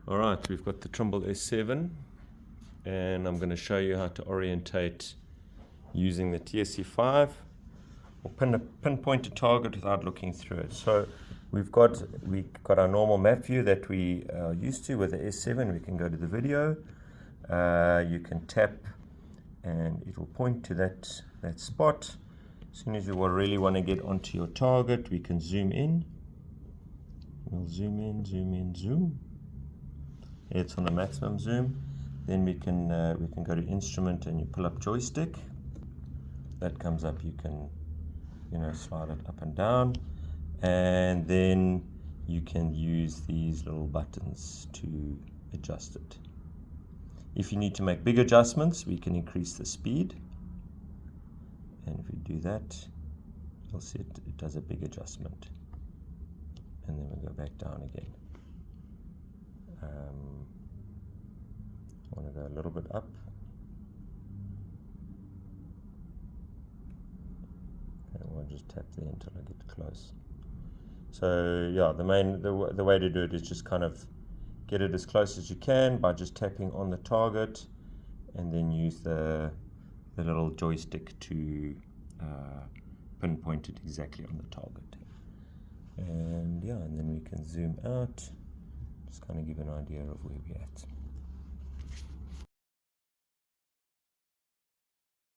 Alright, we've got the Trimble S7 and I'm going to show you how to orientate using the TSC5 or pinpoint a target without looking through it. So we've got our normal map view that we are used to with the S7. We can go to the video, you can tap and it will point to that spot. As soon as you really want to get onto your target, we can zoom in. We'll zoom in, zoom. It's on the maximum zoom. Then we can go to instrument and you pull up joystick. That comes up. You can slide it up and down, and then you can use these little buttons to adjust it. If you need to make big adjustments, we can increase the speed, and if we do that, you'll see it does a big adjustment, and then we'll go back down again. I want to go a little bit up. And we'll just tap there until I get close. So yeah, the way to do it is just kind of get it as close as you can by just tapping on the target, and then use the little joystick to pinpoint it exactly on the target. And yeah, and then we can zoom out, just kind of give an idea of where we're at.